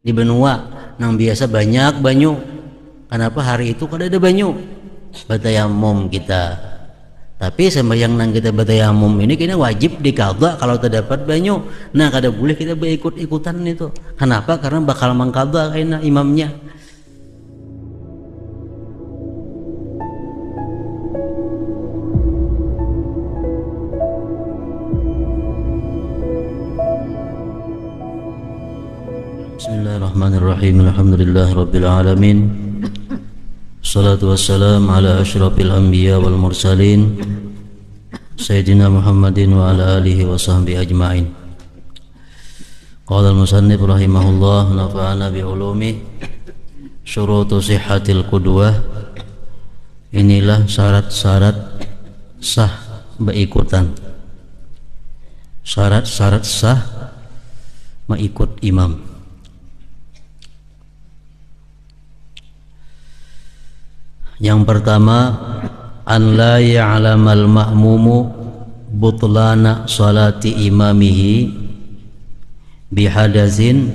di benua nang biasa banyak banyu. Kenapa hari itu kada ada banyu? Batayamum kita. Tapi sembahyang nang kita batayamum ini kena wajib dikadha kalau terdapat banyu. Nah, kada boleh kita berikut-ikutan itu. Kenapa? Karena bakal mengkadha kena imamnya. Bismillahirrahmanirrahim. Alhamdulillahirabbil alamin. Salatu wassalam ala asyrafil anbiya wal mursalin Sayyidina Muhammadin wa ala alihi wa sahbihi ajma'in. Qala al-musannif rahimahullah nafa'ana bi ulumi syurutu sihhatil qudwah. Inilah syarat-syarat sah berikutan. Syarat-syarat sah mengikut imam. Yang pertama, an la ya'lamal ma'mumu butlana salati imamihi bihadazin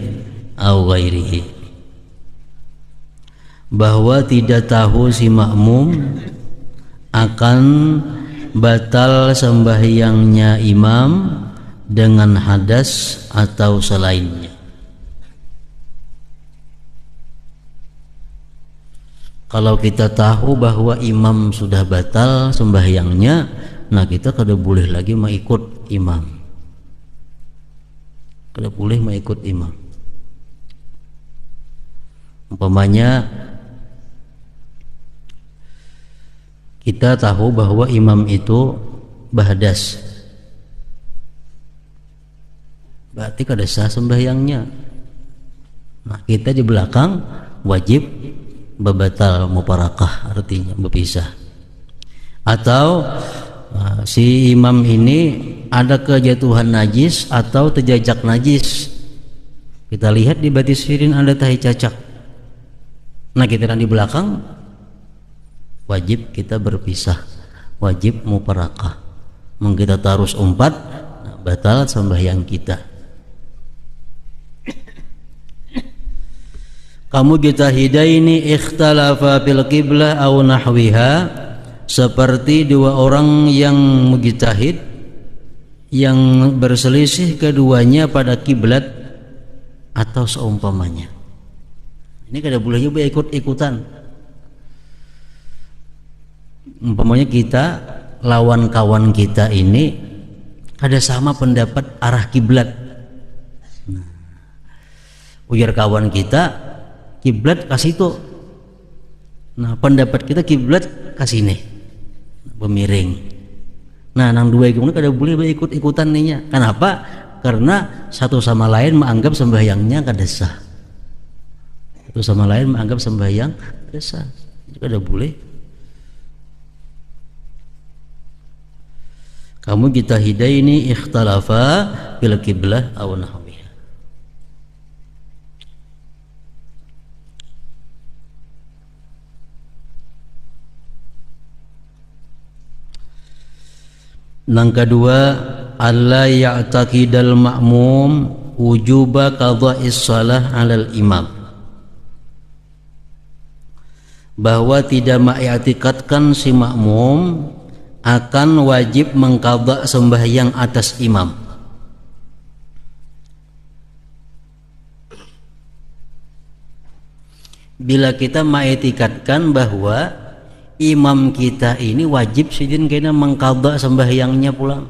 aw ghairihi. Bahwa tidak tahu si makmum akan batal sembahyangnya imam dengan hadas atau selainnya. Kalau kita tahu bahwa imam sudah batal sembahyangnya, nah kita kada boleh lagi mengikut imam. Kada boleh mengikut imam. Umpamanya kita tahu bahwa imam itu bahadas, berarti kada sah sembahyangnya. Nah, kita di belakang wajib batal muparakah, artinya berpisah. Atau si imam ini ada kejatuhan najis atau terjajak najis, kita lihat di batis firin ada tahi cacak. Nah, kita di belakang wajib kita berpisah, wajib muparakah. Kita tarus umpat, batal sembahyang kita. Kamu jitahidaini ikhtalafa fil qiblah aw nahwiha, seperti dua orang yang mujtahid yang berselisih keduanya pada kiblat atau seumpamanya. Ini kada boleh juga ikut-ikutan. Umpamanya kita lawan kawan kita ini kada sama pendapat arah kiblat. Ujar kawan kita kiblat kasih itu, nah pendapat kita kiblat kasih nih pemiring. Nah, nang dua itu kada boleh ikut-ikutan ninya. Kenapa? Karena satu sama lain menganggap sembahyangnya kada sah. Satu sama lain menganggap sembahyang kada sah, kada boleh. Kamu kita hidaini ikhtalafa fil qiblah aw nahwiha. Yang kedua, alla ya'taqidal ma'mum wujuba qadha'is shalah 'alal imam. Bahwa tidak mengiktikadkan si makmum akan wajib mengqadha sembahyang atas imam. Bila kita mengiktikadkan bahwa imam kita ini wajib sidin kena mengqadha sembahyangnya pulang,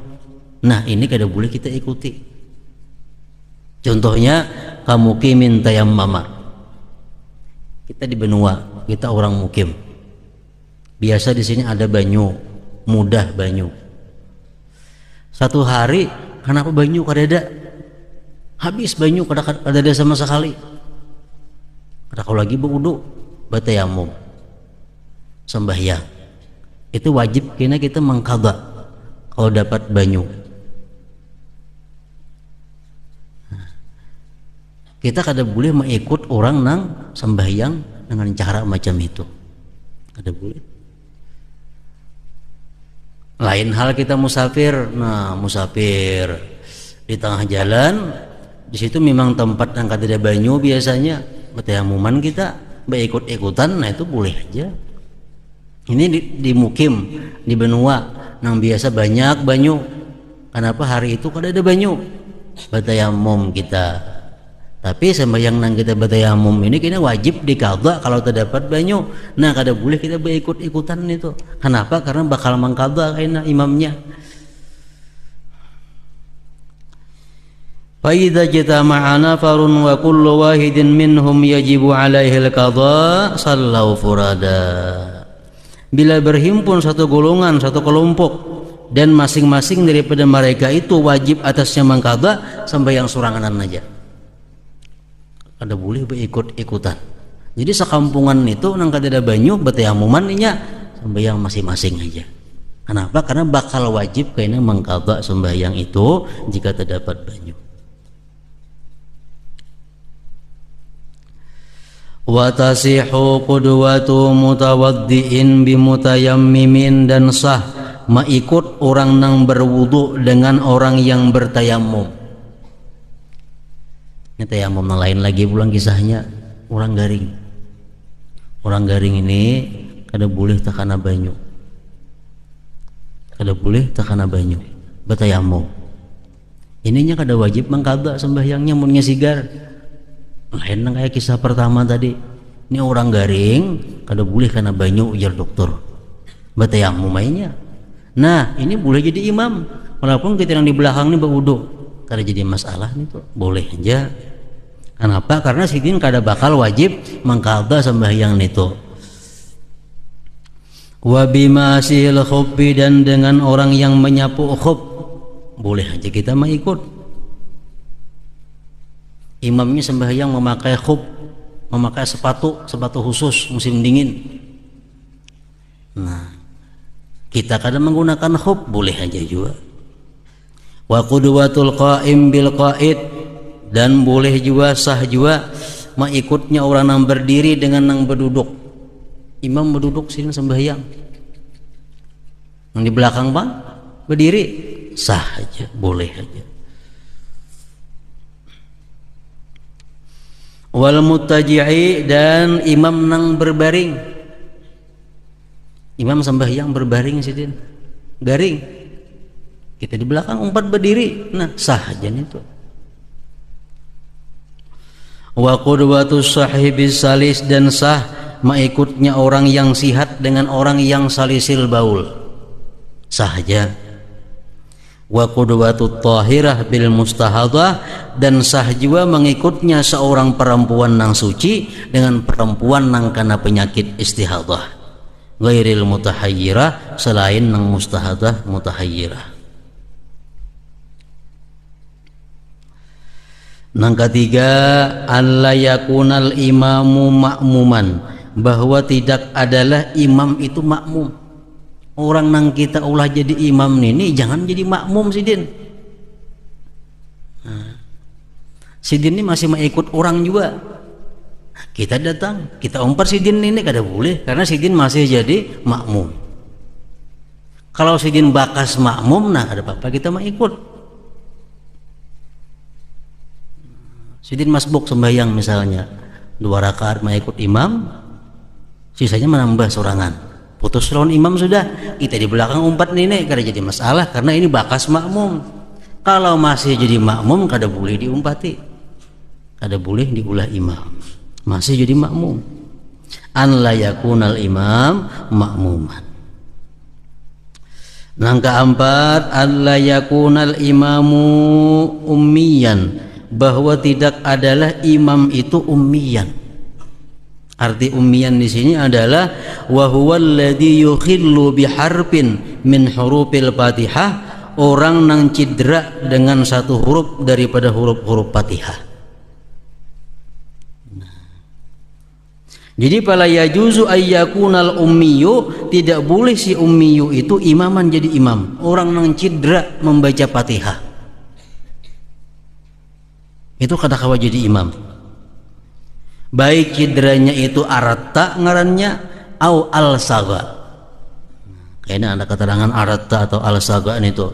nah ini kada boleh kita ikuti. Contohnya kamu mukimin tayammama, kita di benua, kita orang mukim, biasa di sini ada banyu, mudah banyu. Satu hari kenapa banyu kada ada, habis banyu kada ada sama sekali. Kada kau lagi berwudu batayamum sembahyang, itu wajib kena kita mengqadha kalau dapat banyu. Kita kada boleh mengikut orang nang sembahyang dengan cara macam itu, kada boleh. Lain hal kita musafir, nah musafir di tengah jalan Di situ memang tempat yang kada banyu biasanya, betayamuman kita ikut-ikutan, nah itu boleh aja. Ini di mukim, di benua nang biasa banyak banyu. Kenapa hari itu kada ada banyu? Betayamum kita. Tapi sembahyang nang kita betayamum ini kena wajib dikadha kalau terdapat banyu. Nah kada boleh kita ikut-ikutan itu. Kenapa? Karena bakal mengkadha kaina imamnya. فَإِذَا اجْتَمَعَ نَفَرٌ وَكُلُّ وَاحِدٍ مِّنْهُمْ يَجِبُ عَلَيْهِ الْقَضَاءُ صَلَّوْا فُرَادًا. Bila berhimpun satu golongan, satu kelompok, dan masing-masing daripada mereka itu wajib atasnya mengqadha sembahyang sorangan aja. Kada boleh berikut-ikutan. Jadi sekampungan itu nang kada ada banyu betayamuman nya sembahyang masing-masing aja. Kenapa? Karena bakal wajib kaina mengqadha sembahyang itu jika terdapat banyu. Wa tasihu qudwatu mutawaddiin bimutayammimin, dan sah mengikut orang nang berwudu dengan orang yang bertayamum. Ini tayamum yang lain lagi pulang kisahnya. Orang garing ini kada boleh takana banyu, kada boleh takana banyu bertayamum. Ininya kada wajib mengqadha sembahyangnya munnya sigar. Lain nang kayak kisah pertama tadi. Ini orang garing kada boleh karena banyu ujar dokter bertayamum mainnya. Nah ini boleh jadi imam walaupun kita yang di belakang ini berwudu, kada jadi masalah nih tuh, boleh aja. Kenapa? Karena sidin kada bakal wajib mengqadha sembahyang itu. Wa bimasil khubbi, dan dengan orang yang menyapu khub boleh aja kita mengikut. Imamnya sembahyang memakai khub, memakai sepatu khusus musim dingin. Nah, kita kadang menggunakan khub, boleh aja juga. Wa qudwatul qa'im bil qa'id, dan boleh juga sah juga mengikutnya orang yang berdiri dengan yang berduduk. Imam berduduk sini sembahyang, yang di belakang bang berdiri, sah aja, boleh aja. Wal muttaji'i, dan imam nang berbaring. Imam sembahyang berbaring sidin, garing. Kita di belakang umpat berdiri, nah sah aja itu. Wa qudwatus sahibis salis, dan sah mengikutnya orang yang sihat dengan orang yang salisil baul, sah aja. Wa qudwatut tahirah bil mustahadah, dan sah juga mengikutnya seorang perempuan nang suci dengan perempuan nang kena penyakit istihadah, ghairil mutahayyirah, selain nang mustahadah mutahayyirah. Nang ketiga, alla yakunal imamu ma'muman, bahwa tidak adalah imam itu makmum. Orang nang kita ulah jadi imam ini jangan jadi makmum sidin. Nah, sidin ini masih mengikut orang juga. Kita datang, kita umpar sidin ini kada boleh karena sidin masih jadi makmum. Kalau sidin bakas makmum, nah ada apa-apa kita mengikut. Sidin masbuk sembahyang misalnya 2 rakaat mengikut imam, sisanya menambah sorangan. Putus lawan imam sudah, kita di belakang umpat ini kada jadi masalah karena ini bakas makmum. Kalau masih jadi makmum kada boleh diumpati, kada boleh diulah imam, masih jadi makmum. An la yakunal imam makmuman. Nang keempat, an la yakunal imamu ummiyan, bahwa tidak adalah imam itu ummiyan. Arti ummiyan di sini adalah wa huwa alladhi yukhillu biharfin min hurufil Fatihah, orang nang cidra dengan satu huruf daripada huruf-huruf Fatihah. Jadi fala yajuzu ayyakunal ummiyu, tidak boleh si ummiyu itu imaman jadi imam, orang nang cidra membaca Fatihah. Itu kada kawa jadi imam. Baik cidranya itu aratta ngarannya au al-saga. Kayaknya ada keterangan aratta atau al-saga itu.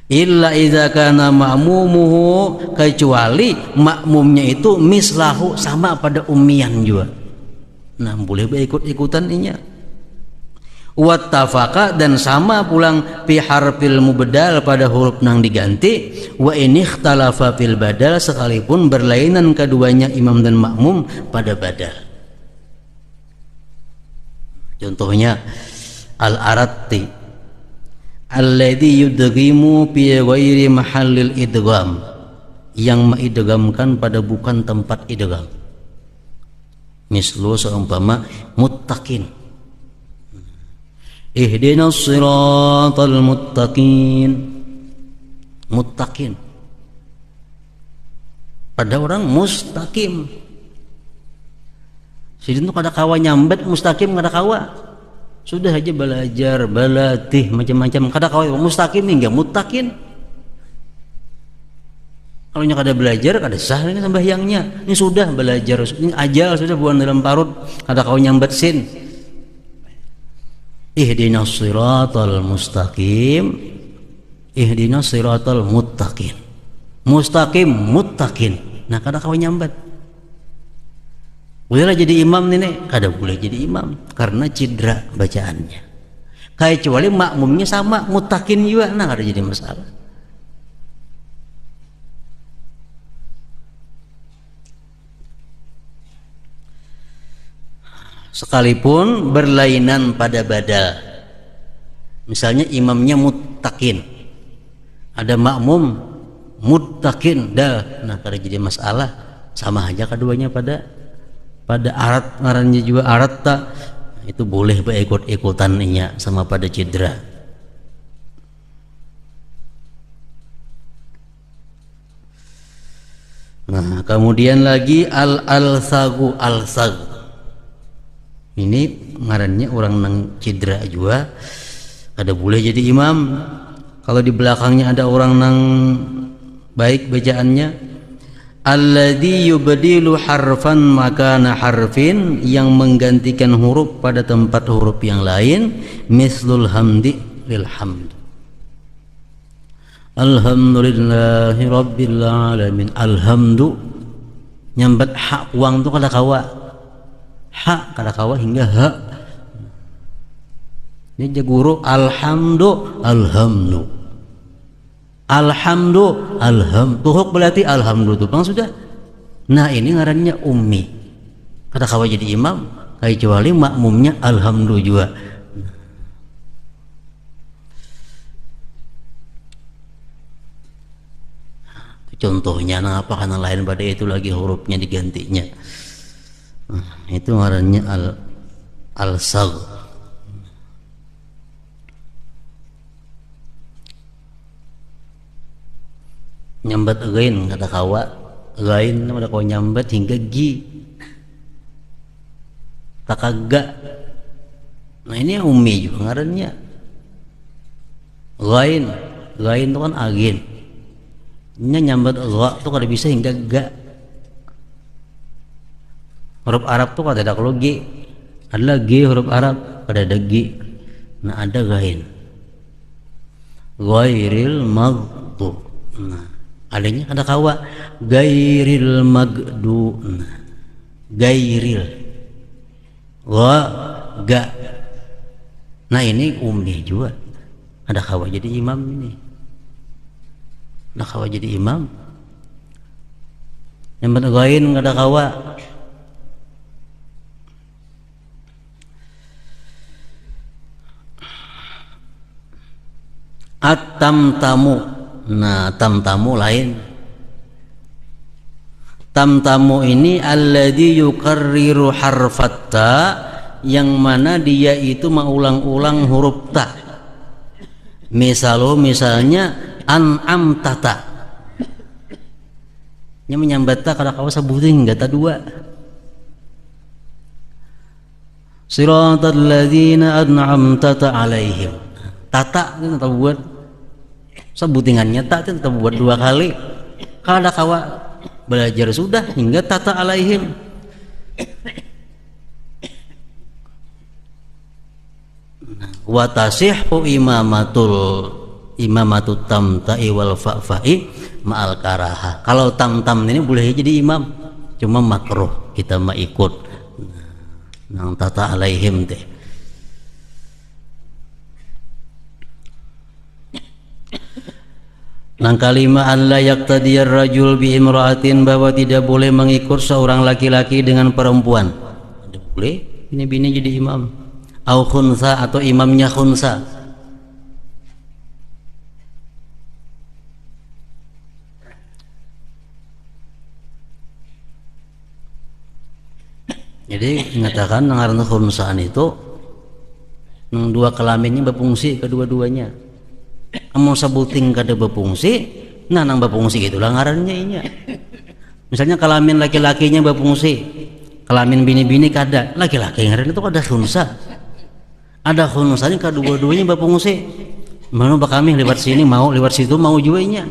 illa idza kana ma'mumuhu, kecuali makmumnya itu mislahu, sama pada ummian juga. Nah boleh ikut-ikutan inya. Wattafaqa, dan sama pulang fi harfil mubdal, pada huruf nang diganti. Wa in ikhtalafa fil badal, sekalipun berlainan keduanya imam dan makmum pada badal. Contohnya al-aratti alladzi yudghimu fi ghairi mahallil idgham, yang mengidghamkan pada bukan tempat idgham. Mislu, seumpama muttaqin, ihdinas siratal muttaqin. Muttaqin pada orang mustaqim. Sidin tuh kada kawa nyambet mustaqim, kada kawa. Sudah aja belajar, balatih macam-macam, kada kawa mustaqim hingga muttaqin. Kalau nya kada belajar, kada sah ini sembahyangnya. Ini sudah belajar, ini ajal sudah buang dalam parut, kada kawa nyambet sin. Ihdinas siratal mustaqim, ihdinas siratal muttaqin. Mustaqim, muttaqin. Nah kada kawa nyambat. Bolehlah jadi imam nih, kada boleh jadi imam karena cedera bacaannya. Kecuali makmumnya sama muttaqin juga, nah kada jadi masalah. Sekalipun berlainan pada badal. Misalnya imamnya muttaqin, ada makmum muttaqin dah, nah kada jadi masalah, sama aja keduanya pada arat, ngarannya juga arat tak, itu boleh ikut-ikutan inya sama pada cedera. Nah kemudian lagi al-alsagu, al-sag ini ngarannya orang nang cedera juga kada boleh jadi imam. Kalau di belakangnya ada orang nang baik bacaannya. Alladzi yubdilu harfan makana harfin, yang menggantikan huruf pada tempat huruf yang lain. Mislul hamdi lil hamd, alhamdulillahi rabbil alamin. Alhamdu nyambat hak uang tu kada kawa, hak kada kawa hingga ha. Ini jaguru alhamdu, alhamdu, alhamdu, alhamdu. Tuhuk berarti alhamdu tu bang sudah. Nah ini ngarannya ummi, kada kawa jadi imam kecuali makmumnya alhamdu juga. Contohnya nah apa karena lain pada itu lagi hurufnya digantinya. Itu ngarannya al-sag. Nyambat gain kada kawa, gain kada kawa nyambat hingga gi, takaga. Nah ini ummi juga ngarannya gain. Gain itu kan agin, nya nyambat ga itu kada bisa hingga ga. Huruf Arab tuh kada ada kalau g, adalah g huruf Arab, kada ada g. Nah ada gain, ghairil maghdub. Nah adanya kada kawa gairil magdu, nah, gairil wa ga. Nah ini ummi juga ada kawa jadi imam ini, ada kawa jadi imam. Yang gain kada kawa. At-tamtamu, nah tamtamu lain. Tamtamu ini alladzi yukarriru harfat ta, yang mana dia itu mengulang-ulang huruf ta. Misalnya an'am tata, nya menyambat ta kada kawa sabuting gata dua. Siratal ladzina an'amta alaihim, tata itu tetap buat sebutingannya, tak itu tetap buat dua kali. Kada kawa belajar sudah hingga tata alaihim. Wa tasihhu imamatul imamatu tamta'i wal fa'fa'i ma'al karaha. Kalau tam-tam ini boleh jadi imam, cuma makruh kita mah ikut nang tata alaihim teh. Nang kalima an la yaqtadiyar rajul bi imra'atin, bahwa tidak boleh mengikut seorang laki-laki dengan perempuan. Tidak boleh bini-bini jadi imam. Au khunsa, atau imamnya khunsa. Jadi mengatakan ngaranna khunsaan itu nang dua kelaminnya berfungsi kedua-duanya. Amun sabuting kada berfungsi, nah nang berfungsi gitulah ngarannya inya. Misalnya kelamin laki-lakinya berfungsi, kelamin bini-bini kada, laki-laki ngaran itu ada khunsa. Ada khunsanya kedua-duanya berfungsi. Mana bakami lewat sini mau, lewat situ mau juga inya.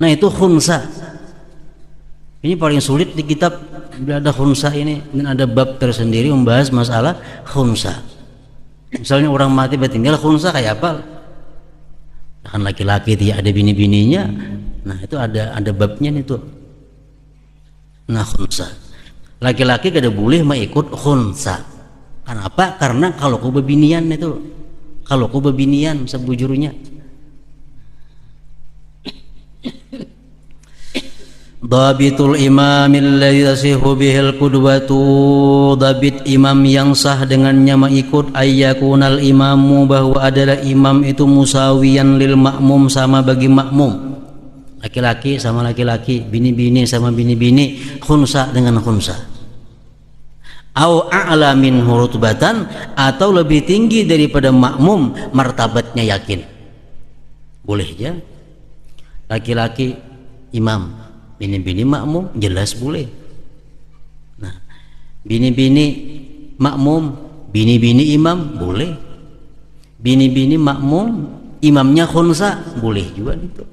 Nah itu khunsa. Ini paling sulit di kitab. Bila ada khunsa ini, dan ada bab tersendiri membahas masalah khunsa. Misalnya orang mati bertinggal khunsa kayak apa? Kan laki-laki tidak ada bini-bininya. Nah itu ada babnya nih tuh. Nah khunsa, laki-laki kada boleh mengikut khunsa. Kenapa? Karena kalau ku bebinian itu, kalau ku bebinian sebujurnya. Dhabitul imamil ladzi tasihu bihil qudwatu, dhabit imam yang sah dengannya mengikut ayyakunal imamu, bahwa adalah imam itu musawiyan lil makmum, sama bagi makmum. Laki-laki sama laki-laki, bini-bini sama bini-bini, khunsa dengan khunsa. Au a'la min rutbatan, atau lebih tinggi daripada makmum martabatnya, yakin. Boleh ya. Laki-laki imam, bini-bini makmum, jelas boleh. Nah, bini-bini makmum, bini-bini imam, boleh. Bini-bini makmum, imamnya khunsa, boleh juga itu.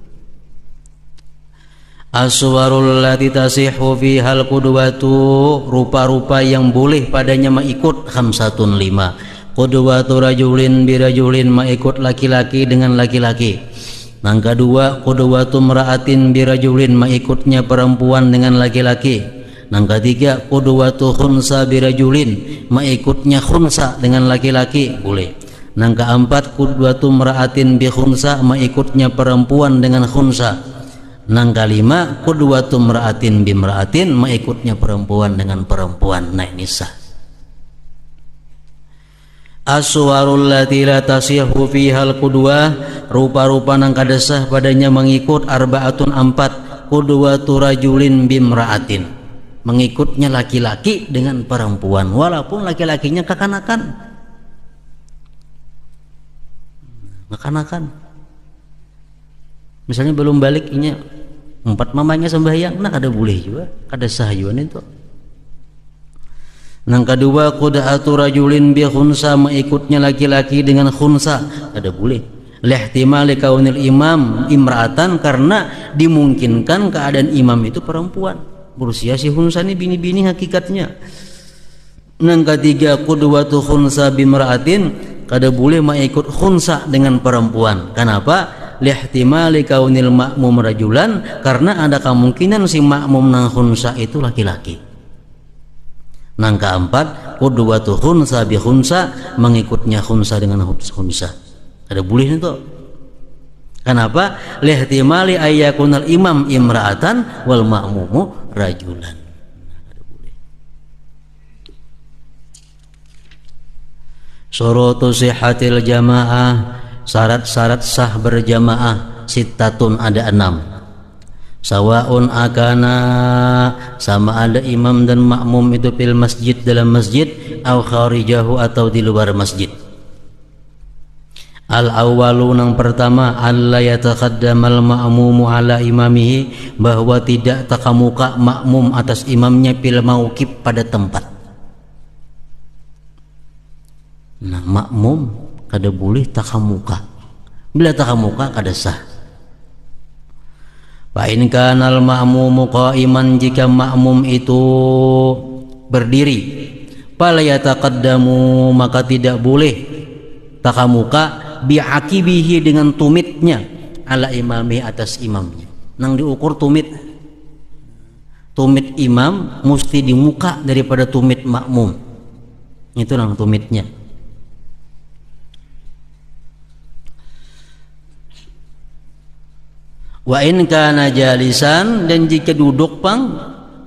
Aswarul lati tasihu fihal qudwatu, rupa-rupa yang boleh padanya mengikut khamsatun 5. Qudwatu rajulin birajulin, mengikut laki-laki dengan laki-laki. Yang kedua, qudwatu mra'atin birajulin, mengikutnya perempuan dengan laki-laki. Yang ketiga, qudwatu khunsa birajulin, mengikutnya khunsa dengan laki-laki, boleh. Yang keempat, qudwatu mra'atin bi khunsa, mengikutnya perempuan dengan khunsa. Yang kelima, qudwatu mra'atin bi mra'atin, mengikutnya perempuan dengan perempuan. Nah ini sah. Aswarul lati la tasihu fihal qudwah, rupa-rupa nang kada sah padanya mengikut arbaatun 4. Qudwatu rajulin bimra'atin, mengikutnya laki-laki dengan perempuan walaupun laki-lakinya kekanakan. Misalnya belum balik inya 4 mamanya sembahyang, nah kada boleh juga, kada sah juga itu. Yang kedua, qud'atu rajulin bi khunsa, mengikutnya laki-laki dengan khunsa, ada boleh. Lihtimali kaunil imam imra'atan, karena dimungkinkan keadaan imam itu perempuan. Berusia si khunsa ini bini-bini hakikatnya. Yang ketiga, qudwatu khunsa bimra'atin, kada boleh mengikut khunsa dengan perempuan. Kenapa? Lihtimali kaunil ma'mum rajulan, karena ada kemungkinan si makmum nang khunsa itu laki-laki. Nang keempat, qudwatu khunsa bi khunsa, mengikutnya khunsa dengan khunsa. Ada boleh itu. Kenapa? Lihtimali ayyakunal imam imra'atan wal ma'mumu rajulan. Ada boleh. Syurutu sihhatil jamaah, syarat-syarat sah berjamaah sittatun, ada 6. Sawaun akana, sama ada imam dan makmum itu fil masjid, dalam masjid, au kharijahu, atau di luar masjid. Al awwalu, nang pertama, alla yataqaddamal ma'mumu ala imamihi, bahwa tidak takamuka makmum atas imamnya fil mauqif, pada tempat. Nah makmum kada boleh takamuka. Bila takamuka kada sah. Fa in kanal ma'mumu qa'iman, jika makmum itu berdiri, fala yataqaddamu, maka tidak boleh takamuka bi'akibihi dengan tumitnya ala imami atas imamnya. Nang diukur tumit imam mesti di muka daripada tumit makmum. Itu nang tumitnya. Wa in kana jalisan, dan jika duduk pang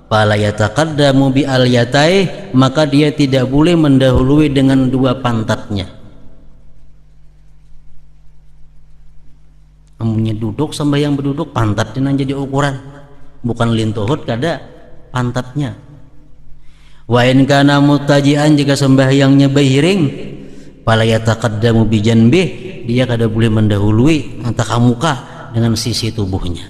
fala yataqaddamu bi alyatai, maka dia tidak boleh mendahului dengan dua pantatnya. Amunnya duduk sampai yang berduduk pantatnya nang jadi ukuran, bukan lintuhut kada pantatnya. Wa in kana muttajian, jika sembahyangnya bahiring fala yataqaddamu bi janbih, dia kada boleh mendahului antara muka dengan sisi tubuhnya.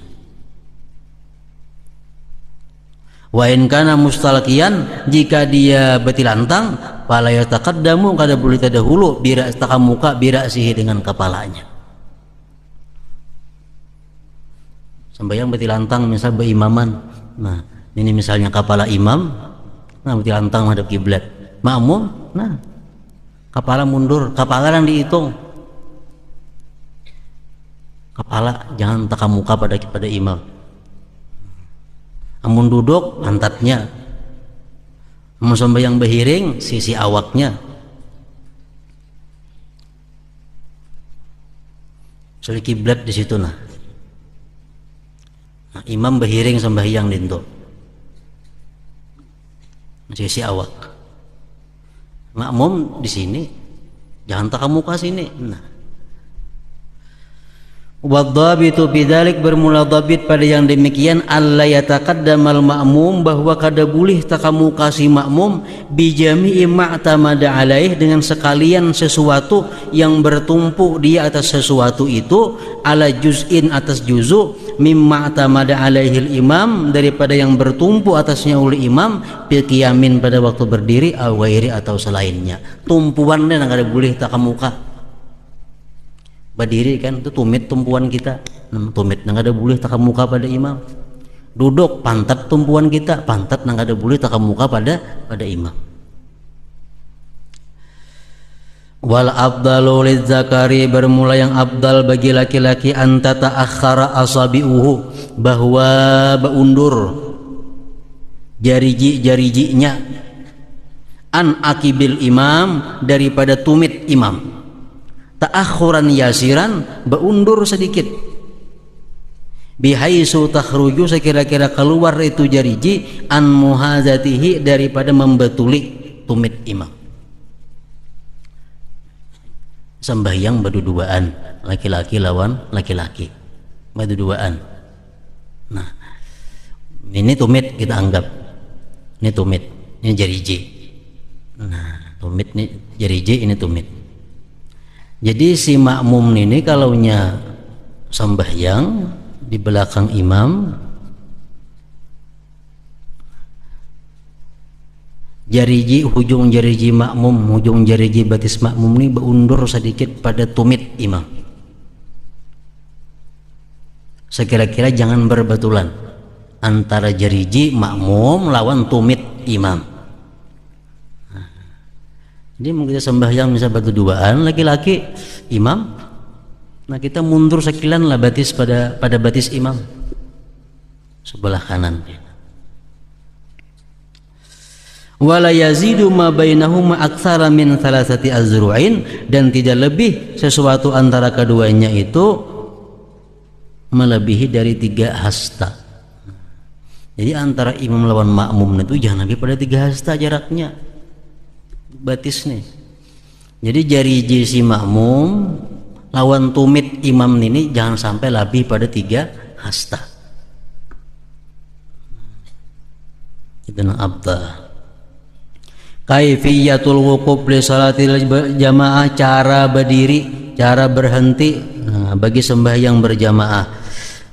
Wa in kana mustalqiyan, jika dia betilantang fala yataqaddamu, kada boleh terdahulu bira muka birasihi dengan kepalanya. Sembahyang betilantang misal berimaman, nah ini misalnya kepala imam, nah betilantang menghadap kiblat. Makmum, nah kepala mundur, kepala yang dihitung, kepala jangan taka muka pada imam. Amun duduk pantatnya, amun sembahyang behiring sisi awaknya. Soal kiblat di situ nah. Imam behiring sembahyang dinto sisi awak, makmum di sini jangan taka muka sini. Nah, wadhabitu bidzalik, bermula dhabit pada yang demikian, alla yataqaddamal ma'mum, bahwa kada boleh taka muka si makmum bijami'i ma'tamada alaih, dengan sekalian sesuatu yang bertumpu dia atas sesuatu itu, ala juz'in atas juzu, mimma tamada alaihil imam, daripada yang bertumpu atasnya oleh imam, biqiyamin pada waktu berdiri, awairi atau selainnya. Tumpuannya nggak ada boleh tak muka berdiri kan, itu tumit tumpuan kita, tumit nggak ada boleh tak muka pada imam. Duduk pantat tumpuan kita, pantat nggak ada boleh tak muka pada imam. Wal abdalu lidzakari, bermula yang abdal bagi laki-laki, anta ta'akhkhara asabi'uhu, bahwa beundur jari-jarinya, an akibil imam, daripada tumit imam, ta'akhuran yasiran, beundur sedikit, bihaisu takhruju, sekira-kira keluar itu jariji, an muhazatihi, daripada membetuli tumit imam. Sembahyang berduaan, laki-laki lawan laki-laki berduaan. Nah, ini tumit kita anggap, ini tumit, ini jariji. Nah, tumit ini jariji, ini tumit. Jadi si makmum ini kalaunya sembahyang di belakang imam, jariji, ujung jariji makmum, ujung jariji batis makmum ini berundur sedikit pada tumit imam. Sekira-kira jangan berbetulan antara jariji makmum lawan tumit imam. Nah, jadi kita sembahyang misal berduaan laki-laki imam, nah kita mundur sekilan lah batis pada batis imam sebelah kanan. Wala yazidu ma bainahuma aktsara min thalathati azru'in, dan tidak lebih sesuatu antara keduanya itu melebihi dari 3 hasta. Jadi antara imam lawan makmum itu jangan lebih pada 3 hasta jaraknya batis nih. Jadi jari si makmum lawan tumit imam ini jangan sampai lebih pada 3 hasta. Itu nang abda. Kaifiyatul wuquf li salatil jamaah, cara berdiri, cara berhenti bagi sembahyang berjamaah.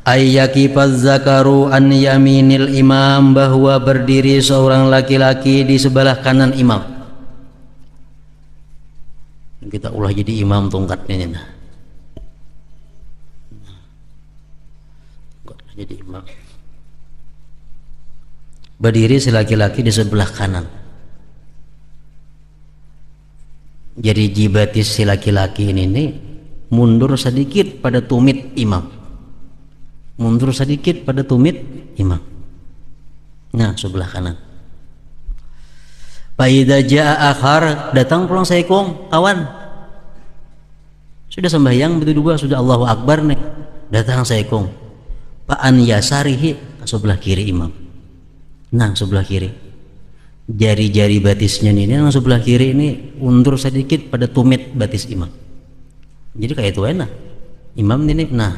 Ayyakifaz zakaru an yaminil imam, bahwa berdiri seorang laki-laki di sebelah kanan imam. Kita ulah jadi imam tongkatnya nah. Jadi imam. Berdiri si laki-laki di sebelah kanan. Jadi jibatis si laki-laki ini mundur sedikit pada tumit imam. Mundur sedikit pada tumit imam. Nah, sebelah kanan. Fa idza jaa akhar, datang pulang saikong kawan. Sudah sembahyang berdua, sudah Allahu Akbar nih. Datang saikong. Fa an yasarihi, sebelah kiri imam. Nah, sebelah kiri. Jari-jari batisnya ini yang sebelah kiri ini undur sedikit pada tumit batis imam. Jadi kayak itu enak. Imam ini nah.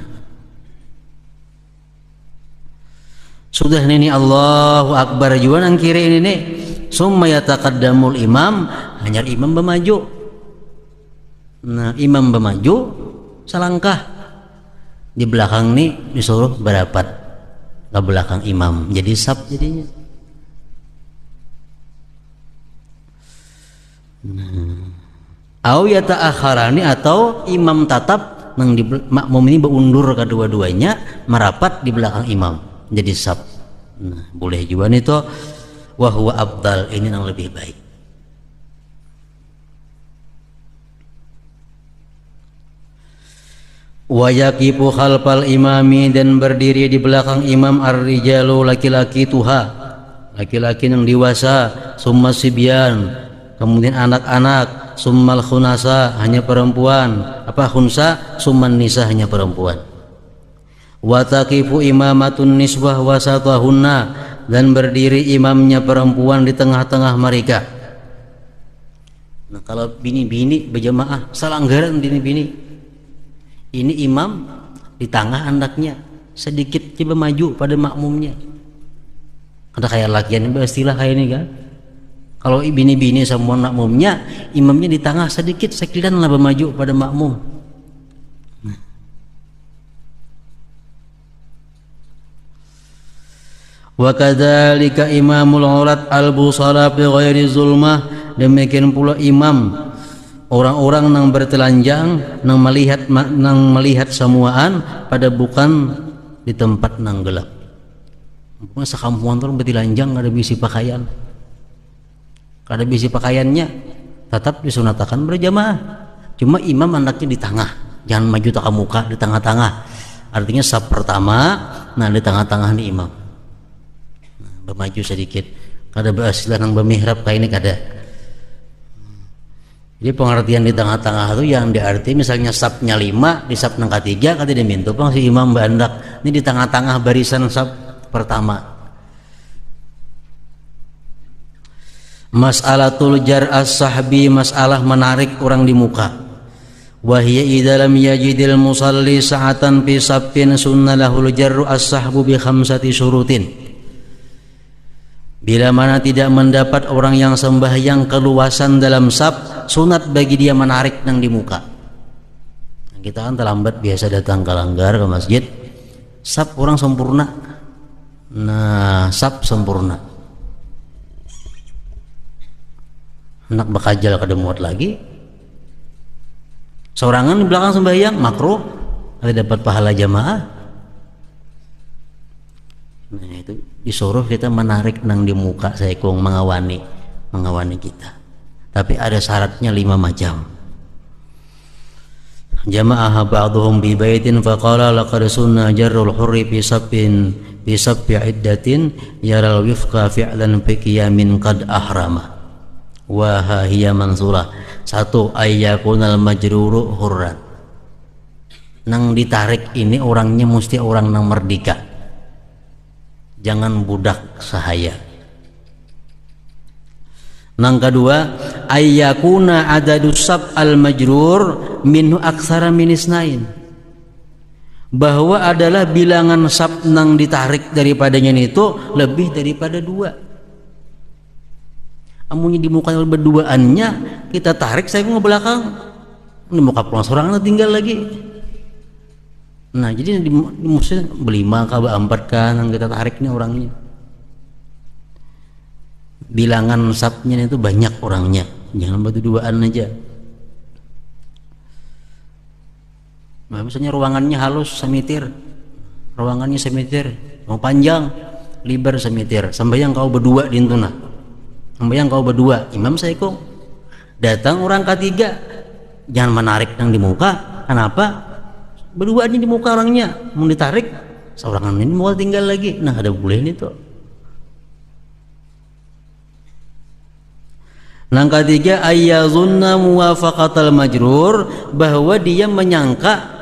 Sudah ini Allahu Akbar juga nang kiri ini nih. Summa yataqaddamul imam, hanya imam bermaju. Nah, imam bermaju selangkah. Di belakang nih disuruh berapat ke belakang imam. Jadi sab jadinya. Au yata'akharani, atau imam tatap nang di makmum ini berundur kedua-duanya merapat di belakang imam jadi sab. Nah, boleh juga nih toh, wa huwa afdal, ini yang lebih baik. Wa yaqifu khalfal imami, dan berdiri di belakang imam ar-rijalu, laki-laki tuha, laki-laki yang dewasa, summa sibyan, kemudian anak-anak, summal khunasa, hanya perempuan, apa khunsa, summan nisa, hanya perempuan. Wa taqifu imamatun nisbah wasatahunna, dan berdiri imamnya perempuan di tengah-tengah mereka. Nah, kalau bini-bini berjamaah salanggaran bini-bini, ini imam di tengah andaknya, sedikit coba maju pada makmumnya. Ada kayak lakian istilah kayak ini kan. Kalau bini-bini sama makmumnya, imamnya di tengah sedikit, sekilan lah bermaju pada makmum. Wa kadzalika imamul urat al-busara bi ghairi zulmah, demikian pula imam orang-orang nang bertelanjang, nang melihat semuaan pada bukan di tempat nang gelap. Pokoknya sekampungan tuh bertelanjang, ada bisi pakaian, ada bisi pakaiannya, tetap disunatakan berjamaah. Cuma imam anaknya di tengah, jangan maju tak muka, di tengah-tengah. Artinya sab pertama, nah di tengah-tengah nih imam. Bermaju sedikit, kada berasilah nang bermihrab kayak ini kada. Jadi pengertian di tengah-tengah itu yang diarti misalnya sabnya 5, di sab nang ketiga kada dimintu pang si imam bandak. Ini di tengah-tengah barisan sab pertama. Mas'alatul jar as-sahbi, masalah menarik orang di muka. Wa hiya idza lam yajidil musalli sa'atan fi saffin sunnalahul jarru as-sahbu bi khamsati syurutin. Bila mana tidak mendapat orang yang sembahyang keluasan dalam saf, sunat bagi dia menarik nang di muka. Kita kan terlambat biasa datang ke langgar ke masjid, saf orang sempurna. Nah, saf sempurna. Anak bekajal kedemuat lagi. Seorangan di belakang sembahyang makruh, ada dapat pahala jamaah. Nah, itu disuruh kita menarik nang di muka saikung, mengawani kita. Tapi ada syaratnya 5 macam. Jama'ah ba'dhum bi baitin faqala laqad sunna jarrul hurri fi sabbin bi sabbi iddatin yaral wifqa fi'lan fi qiyamin qad ahrama wa hiya mansurah. 1 ayyakunal majruru hurran. Nang ditarik ini orangnya mesti orang nang merdeka, jangan budak sahaya. Nang kedua, ayyakuna adadus sab al majrur minhu aksara min isnain, bahwa adalah bilangan sab nang ditarik daripadanya itu lebih daripada 2. Amunnya di muka berduaannya kita tarik, saya ke belakang, di muka pulang seorang tinggal lagi. Nah, jadi di musim berlima kah, berempat kan yang kita tarik nih orangnya. Bilangan sabnya itu banyak orangnya, jangan berduaan aja. Nah, misalnya ruangannya halus semitir, ruangannya semitir, mau panjang, lebar semitir, sampai yang kau berdua di intuna, sampai yang kau berdua, imam saya kok datang orang ketiga, jangan menarik yang di muka, Kenapa? Berdua ini di muka orangnya mau ditarik, seorang ini mau tinggal lagi. Nah, ada boleh ini tuh. Yang ketiga, ayyazunna muwafaqatal majrur, bahwa dia menyangka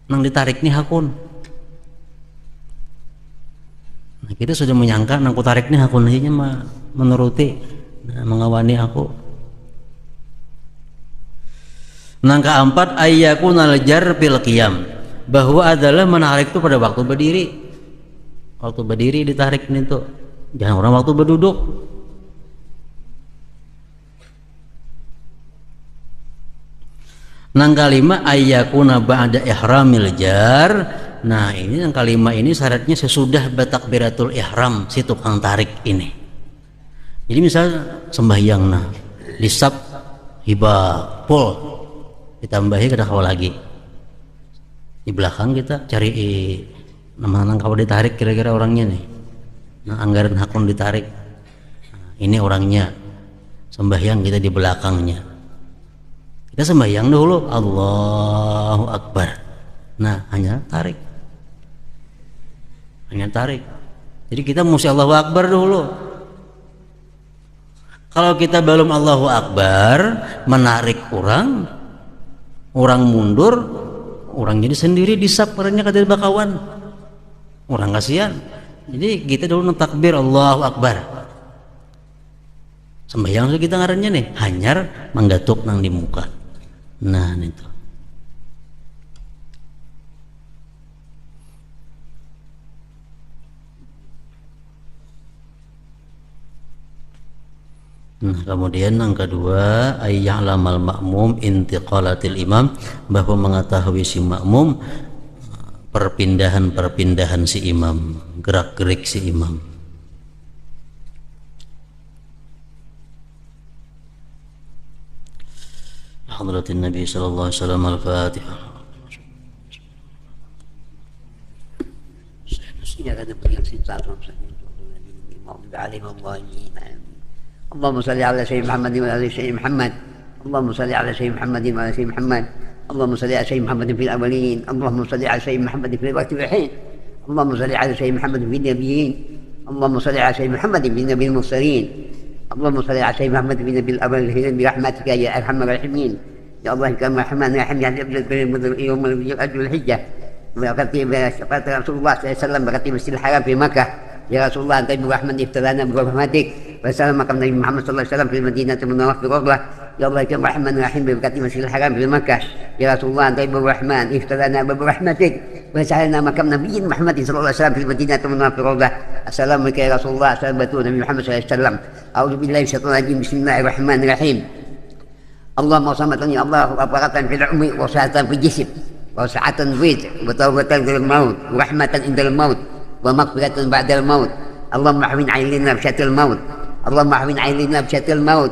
nang ditarik nih hakun. Nah, kita sudah menyangka nang ku tarik nih hakun aja mah menuruti, nah, mengawani aku. Yang keempat, ayyakunal jar fil qiyam, bahwa adalah menarik itu pada waktu berdiri. Waktu berdiri ditarik nih tuh, jangan orang waktu berduduk. Yang kelima, ayyakuna ba'da ihramil jar. Nah, ini yang kelima ini syaratnya sesudah bertakbiratul ihram si tukang tarik ini. Jadi misal sembahyang, nah disab hibah pul ditambahi kada kawal lagi. Di belakang kita cari nama kalau ditarik kira-kira orangnya nih. Nah, anggaran hakun ditarik. Nah, ini orangnya. Sembahyang kita di belakangnya. Kita sembahyang dulu, Allahu Akbar. Nah, hanya tarik. Hanya tarik. Jadi kita mesti Allahu Akbar dulu. Kalau kita belum Allahu Akbar, menarik orang mundur, orang jadi sendiri disap orangnya kata bakawan. Orang kasihan. Jadi kita dulu takbir Allahu Akbar. Sembahyang kita ngarannya nih, hanyar menggatuk nang di muka. Nah, itu. Nah, kemudian yang kedua, ayya'lamal ma'mum intiqalatil imam, bahwa mengetahui si makmum perpindahan si imam, gerak-gerik si imam. Hadratin Nabi sallallahu alaihi wasallam, al-Fatihah. اللهم صل على سيدنا محمد وعلى سيدنا محمد. اللهم صل على سيدنا محمد وعلى سيدنا محمد. اللهم صل على سيدنا محمد في الأولين. اللهم صل على سيدنا محمد في الوقت والحين. اللهم صل على سيدنا محمد في النبيين. اللهم صل على سيدنا محمد في النبي المرسلين. اللهم صل على سيدنا محمد في النبي الأولين برحمتك يا أرحم الراحمين. يا الله كما رحمن رحم يا يوم الأجر الحجة. berarti Rasulullah SAW berarti Masjidil Haram di Makkah. Ya Rasulullah, anta ibu rahman iftalana berahmatik. Wasallam makam Nabi Muhammad SAW di Madinah Munawwarah fi Rawdah. Ya Allah ya Rahman Rahim berkati Masjidil Haram di Makkah. Ya Rasulullah, anta ibu rahman iftalana berahmatik. Wasallam makam Nabi Muhammad SAW di Madinah Munawwarah fi Rawdah. Assalamualaikum ya Rasulullah, assalamualaikum Nabi Muhammad SAW. A'udzu billahi minasyaitonir rajim. Bismillahirrahmanirrahim. Allahumma shammatani Allah barakatan fil umri wa sa'atan fil jism wa sa'atan fil wa tawbatan fil maut wa rahmatan indal maut ومغفرة بعد الموت. اللهم احوين علينا بشات الموت. اللهم احوين علينا بشات الموت.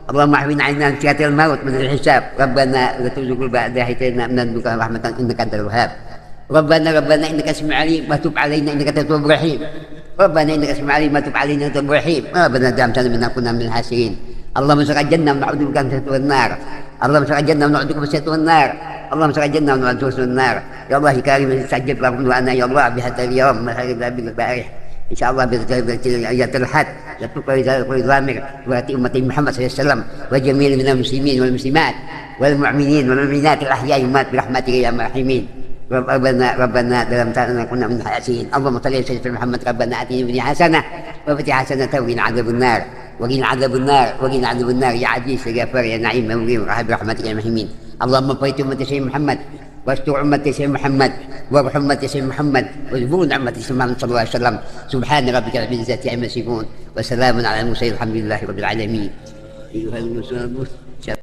اللهم احوين علينا بشات الموت من الحساب. ربنا لا تزغ بعد إذ هديتنا لدنك رحمة إنك أنت الوهاب. ربنا إنك اسمع عليم وتب علينا إنك أنت التواب الرحيم. ربنا إنك اسمع عليم وتب علينا إنك أنت التواب الرحيم. ربنا دعمتنا منا كنا من الحاسرين. اللهم سق الجنة ونعوذ بك من شر النار. اللهم سق الجنة ونعوذ بك من شر النار. اللهم سق الجنة ونعوذ بك من النار. يا الله كريم استجب لكم وأنا يا الله بهذا اليوم بالبارح إن شاء الله بذات الحد لتقوي ضامر وأتي أمتي محمد صلى الله عليه وسلم وجميع من المسلمين والمسلمات والمؤمنين والمؤمنات الأحياء والأموات برحمتك يا الراحمين. ربنا dalam ta'ala كنا من الحاسين. اللهم صل على سيدنا محمد. ربنا آتنا في حسنة وفي حسنة وقنا عذاب النار وقنا عذاب النار وقنا عذاب النار يا عزيز يا غفار يا نعيم يا مقيم برحمتك يا الراحمين. اللهم فيت أمة سيدنا محمد واستر أمة سيدنا محمد وارحم أمة سيدنا محمد واجبر أمة سيدنا محمد صلى الله عليه وسلم. سبحان ربك رب العزة عما يصفون وسلام على المرسلين الحمد لله رب العالمين. أيها المسلمون